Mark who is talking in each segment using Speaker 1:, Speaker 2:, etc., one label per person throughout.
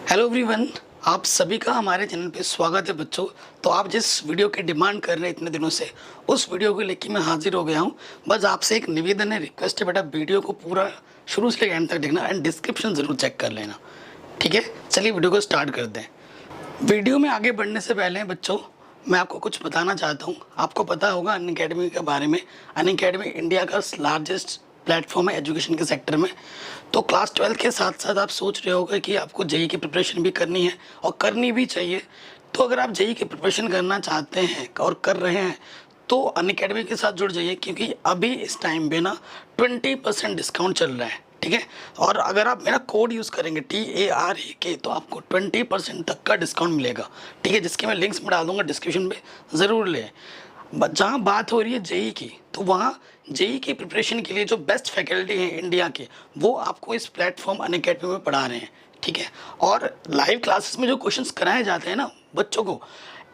Speaker 1: Hello everyone, आप सभी का हमारे चैनल पे स्वागत है बच्चों। तो आप जिस वीडियो की डिमांड कर रहे हैं इतने दिनों से, उस वीडियो को लेके मैं हाजिर हो गया हूँ। बस आपसे एक निवेदन है, रिक्वेस्ट है, बेटा वीडियो को पूरा शुरू से लेकर एंड तक देखना एंड डिस्क्रिप्शन ज़रूर चेक कर लेना, ठीक है। चलिए वीडियो को स्टार्ट कर दें। वीडियो में आगे बढ़ने से पहले बच्चों, मैं आपको कुछ बताना चाहता हूँ। आपको पता होगा अनअकैडमी के बारे में। अनअकैडमी इंडिया का लार्जेस्ट प्लेटफॉर्म है एजुकेशन के सेक्टर में। तो क्लास 12 के साथ साथ आप सोच रहे होगे कि आपको जेई की प्रिपरेशन भी करनी है और करनी भी चाहिए। तो अगर आप जेई की प्रिपरेशन करना चाहते हैं और कर रहे हैं तो अनअकैडमी के साथ जुड़ जाइए, क्योंकि अभी इस टाइम पे ना 20% डिस्काउंट चल रहा है, ठीक है। और अगर आप मेरा कोड यूज़ करेंगे TARAK तो आपको 20% तक का डिस्काउंट मिलेगा, ठीक है। जिसके मैं लिंक्स में डाल दूंगा डिस्क्रिप्शन में, ज़रूर लें। जहाँ बात हो रही है जेई की, तो वहाँ जेई की प्रिपरेशन के लिए जो बेस्ट फैकल्टी है इंडिया के, वो आपको इस प्लेटफॉर्म अनअकैडमी में पढ़ा रहे हैं, ठीक है। और लाइव क्लासेस में जो क्वेश्चंस कराए जाते हैं ना बच्चों को,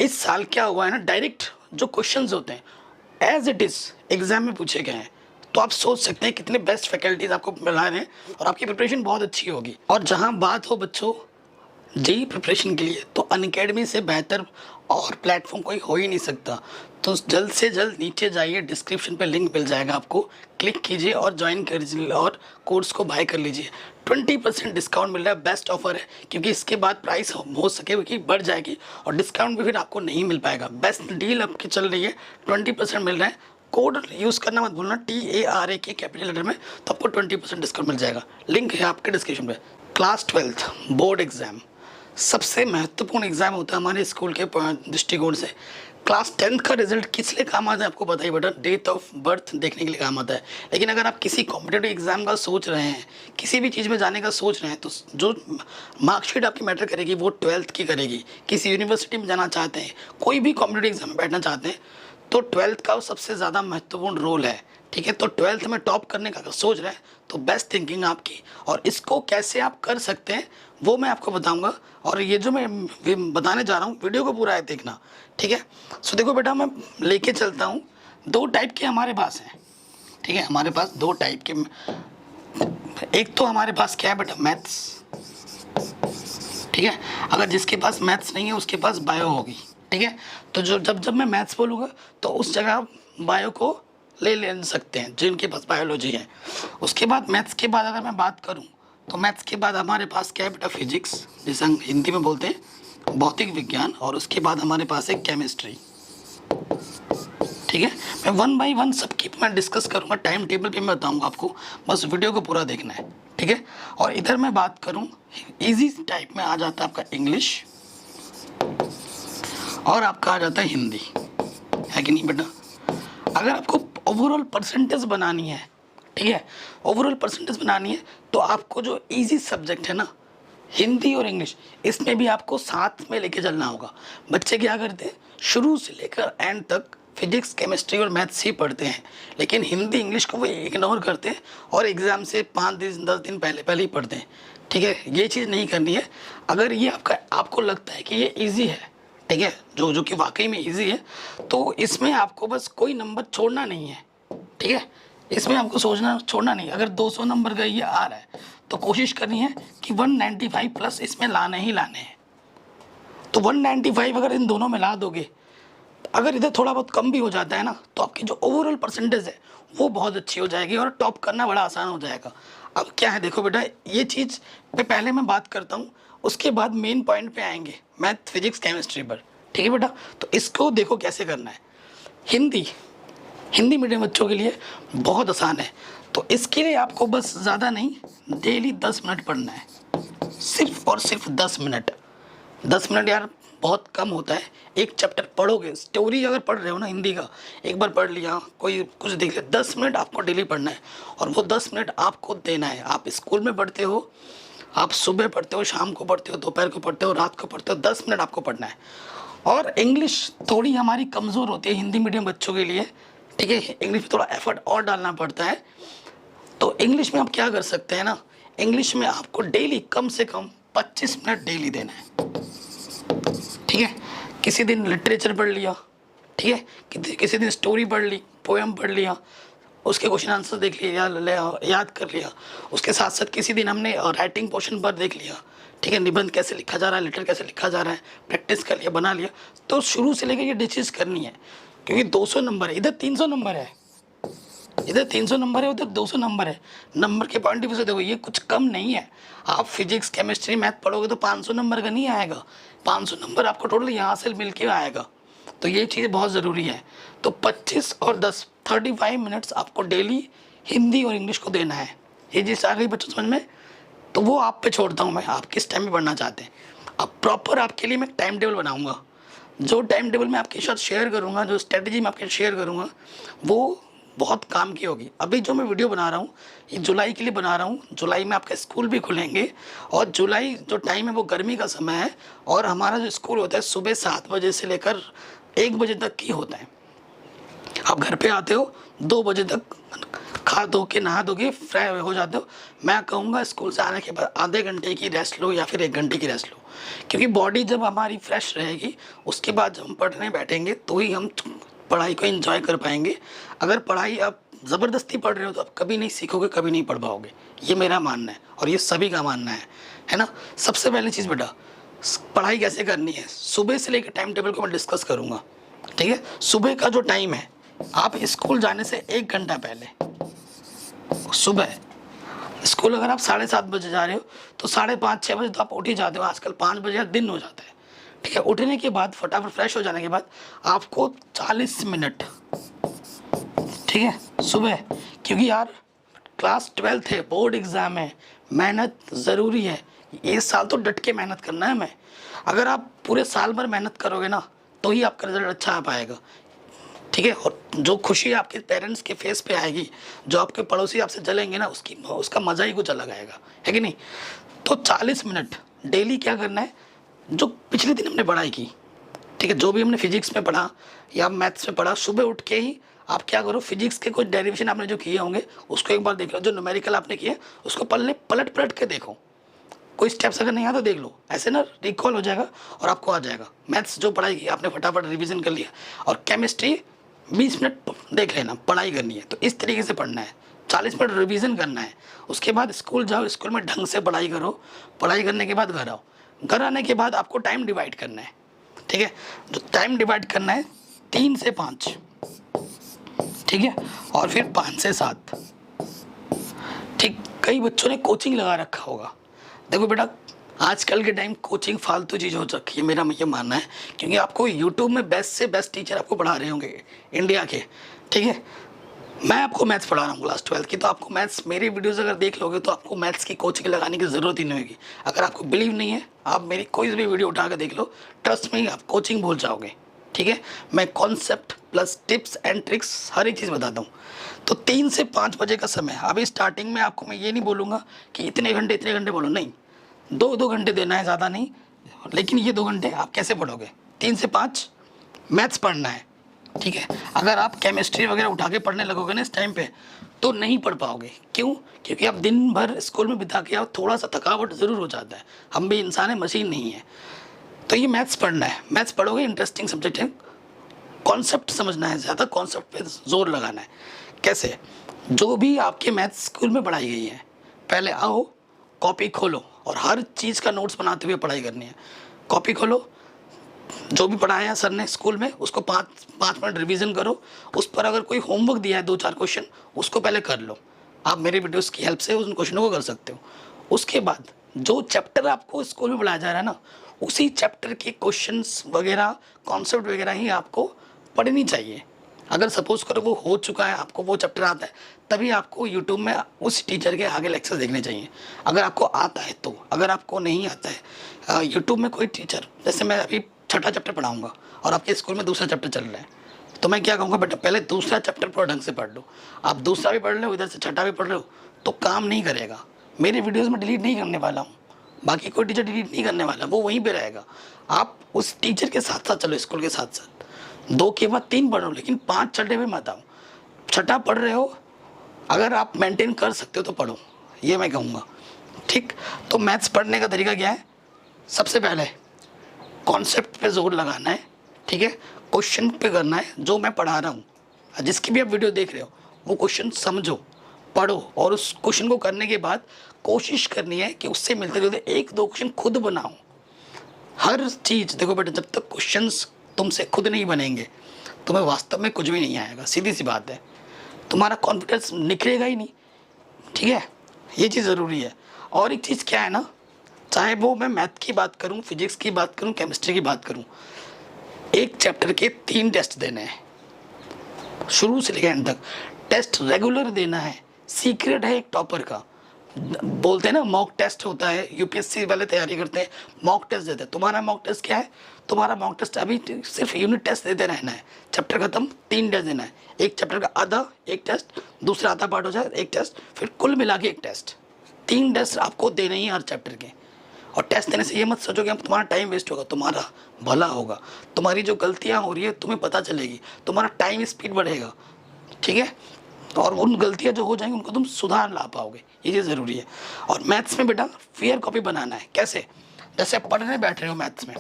Speaker 1: इस साल क्या हुआ है ना, डायरेक्ट जो क्वेश्चंस होते हैं एज इट इज़ एग्जाम में पूछे गए हैं। तो आप सोच सकते हैं कितने बेस्ट फैकल्टीज आपको पढ़ा रहे हैं और आपकी प्रिपरेशन बहुत अच्छी होगी। और जहाँ बात हो बच्चों जेई प्रिपरेशन के लिए, तो अनअकैडमी से बेहतर और प्लेटफॉर्म कोई हो ही नहीं सकता। तो जल्द से जल्द नीचे जाइए, डिस्क्रिप्शन पे लिंक मिल जाएगा आपको, क्लिक कीजिए और ज्वाइन कर लीजिए और कोर्स को बाय कर लीजिए। 20% डिस्काउंट मिल रहा है, बेस्ट ऑफर है, क्योंकि इसके बाद प्राइस हो सके कि बढ़ जाएगी और डिस्काउंट भी फिर आपको नहीं मिल पाएगा। बेस्ट डील आपकी चल रही है, 20% मिल रहा है। कोड यूज़ करना मत भूलना, TARAK कैपिटल लेटर में, तो आपको 20% डिस्काउंट मिल जाएगा। लिंक है आपके डिस्क्रिप्शन में। क्लास 12 बोर्ड एग्ज़ाम सबसे महत्वपूर्ण एग्जाम होता है हमारे स्कूल के दृष्टिकोण से। क्लास 10 का रिजल्ट किस लिए काम आता है आपको पता ही, बेटा डेट ऑफ बर्थ देखने के लिए काम आता है। लेकिन अगर आप किसी कॉम्पिटेटिव एग्जाम का सोच रहे हैं, किसी भी चीज़ में जाने का सोच रहे हैं, तो जो मार्कशीट आपकी मैटर करेगी वो 12th की करेगी। किसी यूनिवर्सिटी में जाना चाहते हैं, कोई भी कॉम्पिटेटिव एग्जाम में बैठना चाहते हैं, तो 12th का सबसे ज़्यादा महत्वपूर्ण रोल है, ठीक है। तो 12th में टॉप करने का अगर सोच रहे हैं तो बेस्ट थिंकिंग आपकी, और इसको कैसे आप कर सकते हैं वो मैं आपको बताऊंगा। और ये जो मैं बताने जा रहा हूँ, वीडियो को पूरा है देखना, ठीक है। सो देखो बेटा, मैं लेके चलता हूँ। दो टाइप के हमारे पास हैं, ठीक है। हमारे पास दो टाइप के, एक तो हमारे पास क्या है बेटा, मैथ्स, ठीक है। अगर जिसके पास मैथ्स नहीं है उसके पास बायो होगी, ठीक है। तो जो जब मैं मैथ्स बोलूँगा तो उस जगह आप बायो को ले सकते हैं जिनके पास बायोलॉजी है। उसके बाद मैथ्स के बाद अगर मैं बात करूं, तो मैथ्स के बाद हमारे पास क्या है बेटा, फिजिक्स, जिसे हम हिंदी में बोलते हैं भौतिक विज्ञान, और उसके बाद हमारे पास है केमिस्ट्री, ठीक है। मैं 1 बाई 1 सबकी मैं डिस्कस करूंगा, टाइम टेबल भी मैं बताऊंगा आपको, बस वीडियो को पूरा देखना है, ठीक है। और इधर मैं बात करूं, इजी टाइप में आ जाता है आपका इंग्लिश और आपका आ जाता है हिंदी, है कि नहीं बेटा। अगर आपको ओवरऑल परसेंटेज बनानी है, ठीक है, ओवरऑल परसेंटेज बनानी है, तो आपको जो इजी सब्जेक्ट है ना, हिंदी और इंग्लिश, इसमें भी आपको साथ में लेके चलना होगा। बच्चे क्या करते हैं, शुरू से लेकर एंड तक फिजिक्स केमिस्ट्री और मैथ्स ही पढ़ते हैं, लेकिन हिंदी इंग्लिश को वो इग्नोर करते हैं और एग्ज़ाम से 5 दिन 10 दिन पहले ही पढ़ते हैं, ठीक है। ये चीज़ नहीं करनी है। अगर ये आपको लगता है कि ये ईजी है, ठीक है, जो कि वाकई में इजी है, तो इसमें आपको बस कोई नंबर छोड़ना नहीं है, ठीक है। इसमें आपको सोचना छोड़ना नहीं। अगर 200 नंबर का ये आ रहा है तो कोशिश करनी है कि 195 प्लस इसमें लाने ही लाने हैं। तो 195 अगर इन दोनों में ला दोगे, अगर इधर थोड़ा बहुत कम भी हो जाता है ना, तो आपकी जो ओवरऑल परसेंटेज है वो बहुत अच्छी हो जाएगी और टॉप करना बड़ा आसान हो जाएगा। अब क्या है देखो बेटा, ये चीज़ पे पहले मैं बात करता हूँ, उसके बाद मेन पॉइंट पे आएंगे, मैथ फिजिक्स केमिस्ट्री पर, ठीक है बेटा। तो इसको देखो कैसे करना है। हिंदी मीडियम बच्चों के लिए बहुत आसान है। तो इसके लिए आपको बस ज़्यादा नहीं, डेली 10 मिनट पढ़ना है, सिर्फ और सिर्फ 10 मिनट। 10 मिनट यार बहुत कम होता है। एक चैप्टर पढ़ोगे, स्टोरी अगर पढ़ रहे हो ना हिंदी का, एक बार पढ़ लिया, कोई कुछ देख लिया, 10 मिनट आपको डेली पढ़ना है और वो 10 मिनट आपको देना है। आप स्कूल में पढ़ते हो, आप सुबह पढ़ते हो, शाम को पढ़ते हो, दोपहर को पढ़ते हो, रात को पढ़ते हो, 10 मिनट आपको पढ़ना है। और इंग्लिश थोड़ी हमारी कमज़ोर होती है हिंदी मीडियम बच्चों के लिए, ठीक है। इंग्लिश में थोड़ा एफर्ट और डालना पड़ता है। तो इंग्लिश में आप क्या कर सकते हैं ना, इंग्लिश में आपको डेली कम से कम 25 मिनट डेली देना है, ठीक है। किसी दिन लिटरेचर पढ़ लिया, ठीक है, किसी दिन स्टोरी पढ़ ली, पोएम पढ़ लिया, उसके क्वेश्चन आंसर देख लिया, याद कर लिया। उसके साथ साथ किसी दिन हमने राइटिंग पोर्शन पर देख लिया, ठीक है, निबंध कैसे लिखा जा रहा है, लेटर कैसे लिखा जा रहा है, प्रैक्टिस कर लिया, बना लिया। तो शुरू से लेकर ये डिशेस करनी है, क्योंकि 200 नंबर है, इधर 300 नंबर है, इधर 300 नंबर है, उधर 200 नंबर है। नंबर के पॉइंट ऑफ व्यू से देखो ये कुछ कम नहीं है। आप फिजिक्स केमिस्ट्री मैथ पढ़ोगे तो 500 नंबर का नहीं आएगा, 500 नंबर आपको टोटल यहाँ से मिल के आएगा। तो ये चीज़ बहुत ज़रूरी है। तो 25 और 10 35 मिनट्स आपको डेली हिंदी और इंग्लिश को देना है। ये चीज़ आ गई बच्चों समझ में? तो वो आप पे छोड़ता हूँ मैं, आप किस टाइम में पढ़ना चाहते हैं। अब प्रॉपर आपके लिए मैं टाइम टेबल बनाऊँगा, जो टाइम टेबल मैं आपके साथ शेयर करूँगा, जो स्ट्रेटजी मैं आपके साथ शेयर करूँगा, वो बहुत काम की होगी। अभी जो मैं वीडियो बना रहा हूँ ये जुलाई के लिए बना रहा हूँ। जुलाई में आपके स्कूल भी खुलेंगे, और जुलाई जो टाइम है वो गर्मी का समय है, और हमारा जो स्कूल होता है सुबह 7 बजे से लेकर 1 बजे तक की होता है। आप घर पे आते हो 2 बजे तक, खा धो के नहा धो के फ्रेश हो जाते हो। मैं कहूँगा स्कूल से आने के बाद आधे घंटे की रेस्ट लो या फिर 1 घंटे की रेस्ट लो, क्योंकि बॉडी जब हमारी फ्रेश रहेगी उसके बाद जब हम पढ़ने बैठेंगे तो ही हम पढ़ाई को एंजॉय कर पाएंगे। अगर पढ़ाई आप ज़बरदस्ती पढ़ रहे हो तो आप कभी नहीं सीखोगे, कभी नहीं पढ़ पाओगे। ये मेरा मानना है और ये सभी का मानना है ना। सबसे पहली चीज़ बेटा, पढ़ाई कैसे करनी है सुबह से लेकर टाइम टेबल को मैं डिस्कस करूँगा, ठीक है। सुबह का जो टाइम है, आप स्कूल जाने से 1 घंटा पहले, सुबह स्कूल अगर आप 7:30 बजे जा रहे हो तो 5:30-6 बजे तो आप उठ ही जाते हो। आजकल 5 बजे दिन हो जाता है, ठीक है। उठने के बाद फटाफट फ्रेश हो जाने के बाद आपको 40 मिनट, ठीक है, सुबह, क्योंकि यार क्लास 12th है, बोर्ड एग्ज़ाम है, मेहनत ज़रूरी है। इस साल तो डट के मेहनत करना है। मैं अगर आप पूरे साल भर मेहनत करोगे ना तो ही आपका रिजल्ट अच्छा आ पाएगा, ठीक है। और जो खुशी आपके पेरेंट्स के फेस पे आएगी, जो आपके पड़ोसी आपसे जलेंगे ना, उसका मज़ा ही कुछ अलग आएगा, है कि नहीं। तो 40 मिनट डेली क्या करना है, जो पिछले दिन हमने पढ़ाई की, ठीक है, जो भी हमने फिजिक्स में पढ़ा या मैथ्स में पढ़ा, सुबह उठ के ही आप क्या करो, फिजिक्स के कुछ डेरिवेशन आपने जो किए होंगे उसको एक बार देख लो। जो न्यूमेरिकल आपने किए उसको पलट पलट के देखो, कोई स्टेप्स अगर नहीं आता देख लो, ऐसे ना रिकॉल हो जाएगा और आपको आ जाएगा। मैथ्स जो पढ़ाई की आपने फटाफट रिवीजन कर लिया, और केमिस्ट्री 20 मिनट देख लेना, पढ़ाई करनी है तो इस तरीके से पढ़ना है। 40 मिनट रिवीजन करना है, उसके बाद स्कूल जाओ, स्कूल में ढंग से पढ़ाई करो। पढ़ाई करने के बाद घर आओ, घर आने के बाद आपको टाइम डिवाइड करना है, ठीक है। जो टाइम डिवाइड करना है 3 से 5, ठीक है, और फिर 5 से 7, ठीक। कई बच्चों ने कोचिंग लगा रखा होगा। देखो बेटा, आजकल के टाइम कोचिंग फालतू चीज़ हो रखी है, मेरा ये मानना है, क्योंकि आपको यूट्यूब में बेस्ट से बेस्ट टीचर आपको पढ़ा रहे होंगे इंडिया के, ठीक है। मैं आपको मैथ्स पढ़ा रहा हूँ क्लास 12 की, तो आपको मैथ्स, मेरी वीडियोस अगर देख लोगे तो आपको मैथ्स की कोचिंग लगाने की ज़रूरत ही नहीं होगी। अगर आपको बिलीव नहीं है, आप मेरी कोई भी वीडियो उठा कर देख लो, ट्रस्ट में आप कोचिंग भूल जाओगे, ठीक है। मैं concept plus tips and tricks हर एक चीज़ बताता हूँ। तो 3 से 5 बजे का समय, अभी स्टार्टिंग में आपको मैं ये नहीं बोलूँगा कि इतने घंटे बोलो, नहीं, 2 घंटे देना है, ज़्यादा नहीं। लेकिन ये 2 घंटे आप कैसे पढ़ोगे, 3 से 5 मैथ्स पढ़ना है, ठीक है। अगर आप केमिस्ट्री वगैरह उठा के पढ़ने लगोगे ना इस टाइम पे तो नहीं पढ़ पाओगे। क्यों? क्योंकि आप दिन भर स्कूल में बिता के आओ, थोड़ा सा थकावट ज़रूर हो जाता है, हम भी इंसान है, मशीन नहीं है। तो ये मैथ्स पढ़ना है, मैथ्स पढ़ोगे, इंटरेस्टिंग सब्जेक्ट है, कॉन्सेप्ट समझना है, ज़्यादा कॉन्सेप्ट पे जोर लगाना है। कैसे? जो भी आपके मैथ्स स्कूल में पढ़ाई गई है, पहले आओ, कॉपी खोलो और हर चीज़ का नोट्स बनाते हुए पढ़ाई करनी है। कॉपी खोलो, जो भी पढ़ाया है सर ने स्कूल में उसको 5 मिनट रिवीजन करो। उस पर अगर कोई होमवर्क दिया है 2-4 क्वेश्चन, उसको पहले कर लो। आप मेरे वीडियोस की हेल्प से उन क्वेश्चनों को कर सकते हो। उसके बाद जो चैप्टर आपको स्कूल में पढ़ाया जा रहा है ना, उसी चैप्टर के क्वेश्चंस वगैरह, कॉन्सेप्ट वगैरह ही आपको पढ़नी चाहिए। अगर सपोज करो वो हो चुका है, आपको वो चैप्टर आता है, तभी आपको यूट्यूब में उस टीचर के आगे लेक्चर देखने चाहिए, अगर आपको आता है तो। अगर आपको नहीं आता है, यूट्यूब में कोई टीचर, जैसे मैं अभी 6ठा चैप्टर पढ़ाऊँगा और आपके स्कूल में दूसरा चैप्टर चल रहा है, तो मैं क्या कहूँगा, बेटा पहले दूसरा चैप्टर पूरा ढंग से पढ़ लो। आप दूसरा भी पढ़ लो, इधर से 6ठा भी पढ़ लो, तो काम नहीं करेगा। मेरे वीडियोज़ में डिलीट नहीं करने वाला हूँ, बाकी कोई टीचर डिलीट नहीं करने वाला, वो वहीं पे रहेगा। आप उस टीचर के साथ साथ चलो, स्कूल के साथ साथ 2 के बाद 3 पढ़ो, लेकिन 5 6ठे में मत आओ। 6ठा पढ़ रहे हो, अगर आप मेंटेन कर सकते हो तो पढ़ो, ये मैं कहूँगा, ठीक। तो मैथ्स पढ़ने का तरीका क्या है? सबसे पहले कॉन्सेप्ट पे जोर लगाना है, ठीक है। क्वेश्चन पे करना है, जो मैं पढ़ा रहा हूँ, जिसकी भी आप वीडियो देख रहे हो वो क्वेश्चन समझो, पढ़ो और उस क्वेश्चन को करने के बाद कोशिश करनी है कि उससे मिलते जुलते एक दो क्वेश्चन खुद बनाओ। हर चीज़ देखो बेटा, जब तक क्वेश्चंस तुमसे खुद नहीं बनेंगे तुम्हें वास्तव में कुछ भी नहीं आएगा, सीधी सी बात है। तुम्हारा कॉन्फिडेंस निखरेगा ही नहीं, ठीक है, ये चीज़ ज़रूरी है। और एक चीज़ क्या है ना, चाहे वो मैं मैथ की बात करूँ, फिजिक्स की बात करूँ, केमिस्ट्री की बात करूँ, एक चैप्टर के 3 टेस्ट देने हैं शुरू से लेकर एंड तक। टेस्ट रेगुलर देना है, सीक्रेट है एक टॉपर का। बोलते हैं ना मॉक टेस्ट होता है, यूपीएससी वाले तैयारी करते हैं, मॉक टेस्ट देते हैं। तुम्हारा मॉक टेस्ट क्या है? तुम्हारा मॉक टेस्ट अभी सिर्फ यूनिट टेस्ट देते रहना है। चैप्टर खत्म, 3 टेस्ट देना है। एक चैप्टर का आधा एक टेस्ट, दूसरा आधा पार्ट हो जाए एक टेस्ट, फिर कुल मिला के एक टेस्ट। 3 टेस्ट आपको देने ही हर चैप्टर के। और टेस्ट देने से ये मत सोचो कि अब तुम्हारा टाइम वेस्ट होगा, तुम्हारा भला होगा। तुम्हारी जो गलतियाँ हो रही है तुम्हें पता चलेगी, तुम्हारा टाइम स्पीड बढ़ेगा, ठीक है। और उन गलतियाँ जो हो जाएंगी उनको तुम सुधार ला पाओगे, ये चीज़ ज़रूरी है। और मैथ्स में बेटा फेयर कॉपी बनाना है। कैसे? जैसे आप पढ़ने बैठ रहे हो मैथ्स में,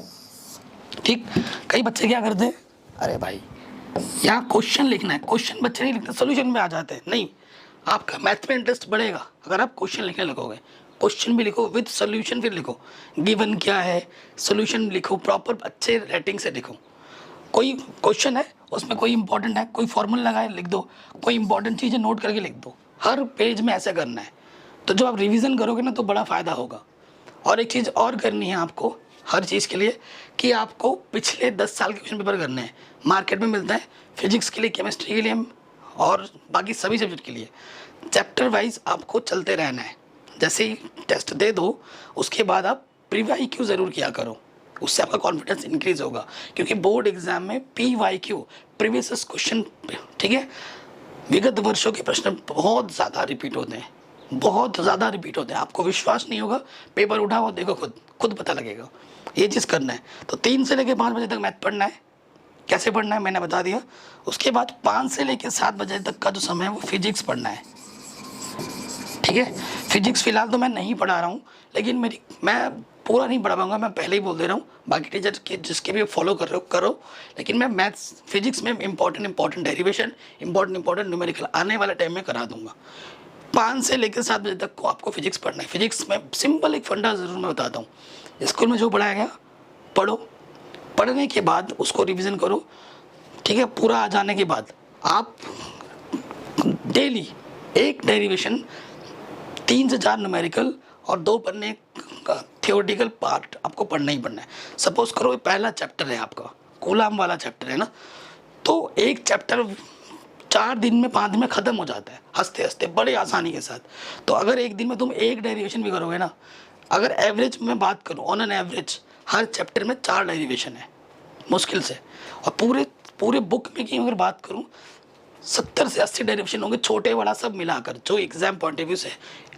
Speaker 1: ठीक, कई बच्चे क्या करते हैं, अरे भाई यहाँ क्वेश्चन लिखना है, क्वेश्चन बच्चे नहीं लिखते, सोल्यूशन में आ जाते हैं। नहीं, आपका मैथ में इंटरेस्ट बढ़ेगा अगर आप क्वेश्चन लिखने लगोगे। क्वेश्चन भी लिखो विद सोल्यूशन, फिर लिखो गिवन क्या है, सोल्यूशन लिखो, प्रॉपर अच्छे राइटिंग से लिखो। कोई क्वेश्चन है उसमें कोई इंपॉर्टेंट है, कोई फॉर्मूला लगाए लिख दो, कोई इंपॉर्टेंट चीज़ें नोट करके लिख दो। हर पेज में ऐसा करना है, तो जब आप रिवीजन करोगे ना तो बड़ा फ़ायदा होगा। और एक चीज़ और करनी है आपको हर चीज़ के लिए, कि आपको पिछले 10 साल के क्वेश्चन पेपर करने हैं। मार्केट में मिलता है फिजिक्स के लिए, केमिस्ट्री के लिए और बाकी सभी सब्जेक्ट के लिए। चैप्टर वाइज आपको चलते रहना है। जैसे ही टेस्ट दे दो उसके बाद आप प्री-वाई-क्यू ज़रूर किया करो, उससे आपका कॉन्फिडेंस इंक्रीज होगा। क्योंकि बोर्ड एग्जाम में PYQ प्रीवियस क्वेश्चन, ठीक है, विगत वर्षों के प्रश्न बहुत ज़्यादा रिपीट होते हैं, बहुत ज़्यादा रिपीट होते हैं। आपको विश्वास नहीं होगा, पेपर उठाओ देखो, खुद पता लगेगा। ये चीज़ करना है। तो 3 से लेकर 5 बजे तक मैथ पढ़ना है। कैसे पढ़ना है मैंने बता दिया। उसके बाद 5 से लेकर 7 बजे तक का जो समय है वो फिजिक्स पढ़ना है, ठीक है। फिजिक्स फिलहाल तो मैं नहीं पढ़ा रहा हूँ, लेकिन मैं पूरा नहीं पढ़ा पाऊंगा, मैं पहले ही बोल दे रहा हूँ। बाकी टीचर के जिसके भी फॉलो कर रहे हो करो, लेकिन मैं मैथ्स फिजिक्स में इंपॉर्टेंट डेरिवेशन, इंपॉर्टेंट न्यूमेरिकल आने वाले टाइम में करा दूंगा। 5 से लेकर 7 बजे तक को आपको फिजिक्स पढ़ना है। फिजिक्स में सिंपल एक फंडा ज़रूर मैं बताता हूँ। स्कूल में जो पढ़ाया गया पढ़ो, पढ़ने के बाद उसको रिविज़न करो, ठीक है। पूरा आ जाने के बाद आप डेली एक डेरिवेशन, 3 से 4 न्यूमेरिकल और 2 पन्ने का थियोरेटिकल पार्ट आपको पढ़ना ही पढ़ना है। सपोज करो पहला चैप्टर है आपका, कूलाम वाला चैप्टर है ना, तो एक चैप्टर 4 दिन में 5 दिन में ख़त्म हो जाता है, हंसते हंसते बड़े आसानी के साथ। तो अगर एक दिन में तुम एक डेरिवेशन भी करोगे ना, अगर एवरेज में बात करूँ, on an average her chapter में 4 डेरिवेशन है मुश्किल से। और पूरे बुक में की अगर बात करूँ 70 से 80 डेरिवेशन होंगे, छोटे बड़ा सब मिलाकर, जो एग्जाम पॉइंट ऑफ व्यू से,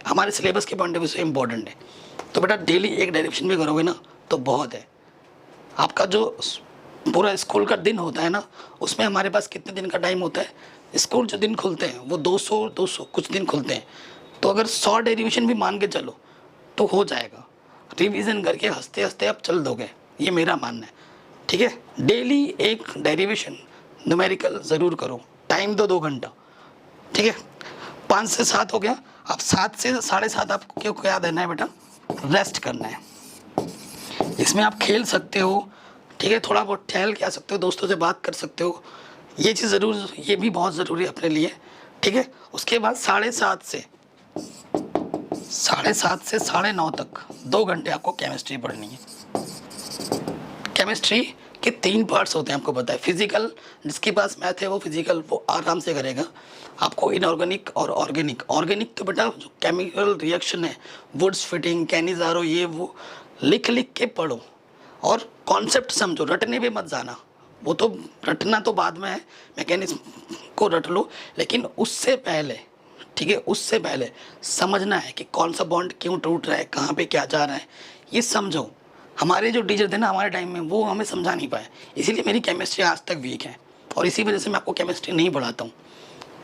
Speaker 1: हमारे सिलेबस के पॉइंट ऑफ व्यू से इंपॉर्टेंट है। तो बेटा डेली एक डेरिवेशन भी करोगे ना तो बहुत है। आपका जो पूरा स्कूल का दिन होता है ना, उसमें हमारे पास कितने दिन का टाइम होता है, स्कूल जो दिन खुलते हैं वो 200 कुछ दिन खुलते हैं। तो अगर 100 डेरिवेशन भी मान के चलो तो हो जाएगा। रिवीजन करके हंसते हंसते आप चल दोगे, ये मेरा मानना है, ठीक है। डेली एक डेरिवेशन न्यूमेरिकल ज़रूर करो, टाइम दो 2 घंटा, ठीक है। 5 से 7 हो गया। अब 7 से 7:30 आपको क्या याद देना है बेटा, रेस्ट करना है। इसमें आप खेल सकते हो, ठीक है, थोड़ा बहुत टहल के आ सकते हो, दोस्तों से बात कर सकते हो, ये चीज़ ज़रूर, ये भी बहुत ज़रूरी है अपने लिए, ठीक है। उसके बाद 7:30 से 9:30 तक 2 घंटे आपको केमिस्ट्री पढ़नी है। केमिस्ट्री के 3 पार्ट्स होते हैं, आपको पता है। फिजिकल, जिसके पास मैथ है वो फिजिकल वो आराम से करेगा। आपको इनऑर्गेनिक और ऑर्गेनिक तो बेटा जो केमिकल रिएक्शन है, वुड्स फिटिंग, कैनिज़ारो, ये वो लिख के पढ़ो और कॉन्सेप्ट समझो, रटने पे मत जाना। वो तो रटना तो बाद में है, मैकेनिज्म को रट लो, लेकिन उससे पहले, ठीक है, उससे पहले समझना है कि कौन सा बॉन्ड क्यों टूट रहा है, कहाँ पे क्या जा रहा है, ये समझो। हमारे जो टीचर थे ना हमारे टाइम में, वो हमें समझा नहीं पाए, इसीलिए मेरी केमिस्ट्री आज तक वीक है और इसी वजह से मैं आपको केमिस्ट्री नहीं पढ़ाता हूँ,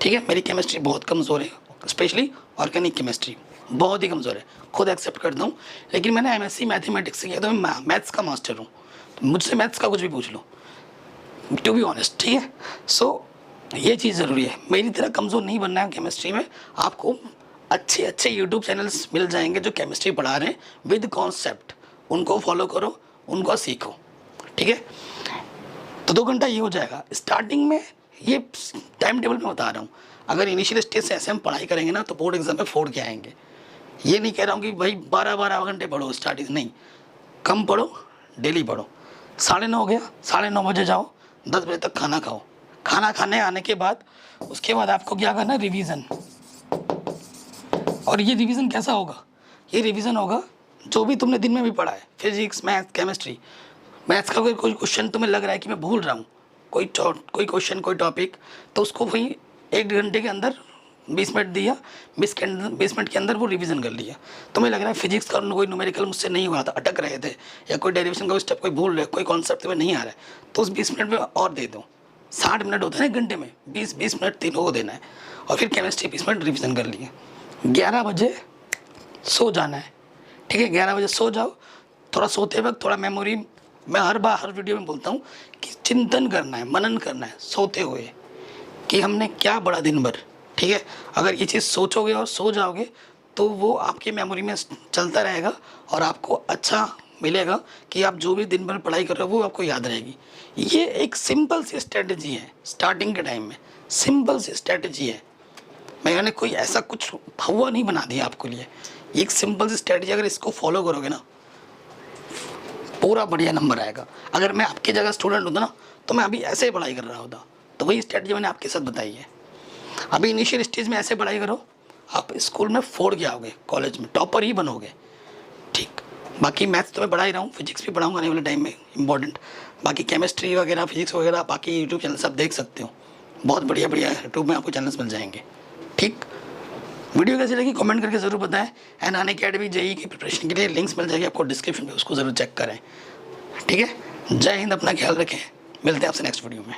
Speaker 1: ठीक है। मेरी केमिस्ट्री बहुत कमज़ोर है, स्पेशली ऑर्गेनिक केमिस्ट्री बहुत ही कमज़ोर है, खुद एक्सेप्ट करता हूँ। लेकिन मैंने MSc मैथमेटिक्स से किया, तो मैं मैथ्स का मास्टर हूँ, तो मुझसे मैथ्स का कुछ भी पूछ लो, टू बी ऑनेस्ट, ठीक है। सो ये चीज़ ज़रूरी है। मेरी तरह कमज़ोर नहीं बनना है केमिस्ट्री में। आपको अच्छे अच्छे यूट्यूब चैनल्स मिल जाएंगे जो केमिस्ट्री पढ़ा रहे हैं विद कॉन्सेप्ट, उनको फॉलो करो, उनको सीखो, ठीक है। तो 2 घंटा ये हो जाएगा। स्टार्टिंग में ये टाइम टेबल में बता रहा हूँ, अगर इनिशियल स्टेज से ऐसे हम पढ़ाई करेंगे ना तो बोर्ड एग्जाम में फोड़ के आएंगे। ये नहीं कह रहा हूँ कि भाई 12-12 घंटे पढ़ो स्टार्टिंग, नहीं, कम पढ़ो, डेली पढ़ो। 9:30 हो गया, 9:30 बजे जाओ, 10 बजे तक खाना खाओ। खाना खाने आने के बाद उसके बाद आपको क्या करना है, रिवीजन। और ये रिवीजन कैसा होगा, ये रिवीजन होगा जो भी तुमने दिन में भी पढ़ा है, फिजिक्स, मैथ, केमिस्ट्री। मैथ्स का कोई क्वेश्चन तुम्हें लग रहा है कि मैं भूल रहा हूँ, कोई क्वेश्चन, कोई टॉपिक, तो उसको वही 1 घंटे के अंदर 20 मिनट दिया, 20 मिनट के अंदर वो रिवीजन कर लिया। तुम्हें लग रहा है फिजिक्स का कोई न्यूमेरिकल मुझसे नहीं हुआ था, अटक रहे थे, या कोई डेरिवेशन का स्टेप कोई भूल रहे, कोई कॉन्सेप्ट तुम्हें नहीं आ रहा है, तो उस 20 मिनट में और दे दो। 60 मिनट होता है ना 1 घंटे में, 20 मिनट तीनों को देना है। और फिर केमिस्ट्री 20 मिनट रिविज़न कर लिए। 11 बजे सो जाना है, ठीक है। 11 बजे सो जाओ। थोड़ा सोते वक्त थोड़ा मेमोरी, मैं हर वीडियो में बोलता हूँ कि चिंतन करना है, मनन करना है सोते हुए कि हमने क्या पढ़ा दिन भर, ठीक है। अगर ये चीज़ सोचोगे और सो जाओगे तो वो आपकी मेमोरी में चलता रहेगा और आपको अच्छा मिलेगा कि आप जो भी दिन भर पढ़ाई कर रहे हो वो आपको याद रहेगी। ये एक सिंपल सी स्ट्रेटजी है स्टार्टिंग के टाइम में, सिंपल सी स्ट्रेटजी है। मैंने कोई ऐसा कुछ हुआ नहीं बना दिया आपके लिए, एक सिंपल सी स्ट्रेटजी, अगर इसको फॉलो करोगे ना पूरा बढ़िया नंबर आएगा। अगर मैं आपकी जगह स्टूडेंट होता ना तो मैं अभी ऐसे ही पढ़ाई कर रहा होता। तो वही स्ट्रेटजी मैंने आपके साथ बताई है। अभी इनिशियल स्टेज में ऐसे पढ़ाई करो, आप स्कूल में फोड़ के आओगे, कॉलेज में टॉपर ही बनोगे, ठीक। बाकी मैथ्स तो मैं पढ़ा ही रहा हूँ, फिजिक्स भी पढ़ाऊँगा आने वाले टाइम में, इंपॉर्टेंट। बाकी केमिस्ट्री वगैरह, फिजिक्स वगैरह, बाकी यूट्यूब चैनल सब देख सकते हो, बहुत बढ़िया बढ़िया यूट्यूब में आपको चैनल्स मिल जाएंगे, ठीक। वीडियो कैसी लगी कमेंट करके ज़रूर बताएं। एंड अनअकैडमी जेईई की प्रिपरेशन के लिए लिंक्स मिल जाएगी आपको डिस्क्रिप्शन में, उसको ज़रूर चेक करें, ठीक है। जय हिंद, अपना ख्याल रखें, मिलते हैं आपसे नेक्स्ट वीडियो में।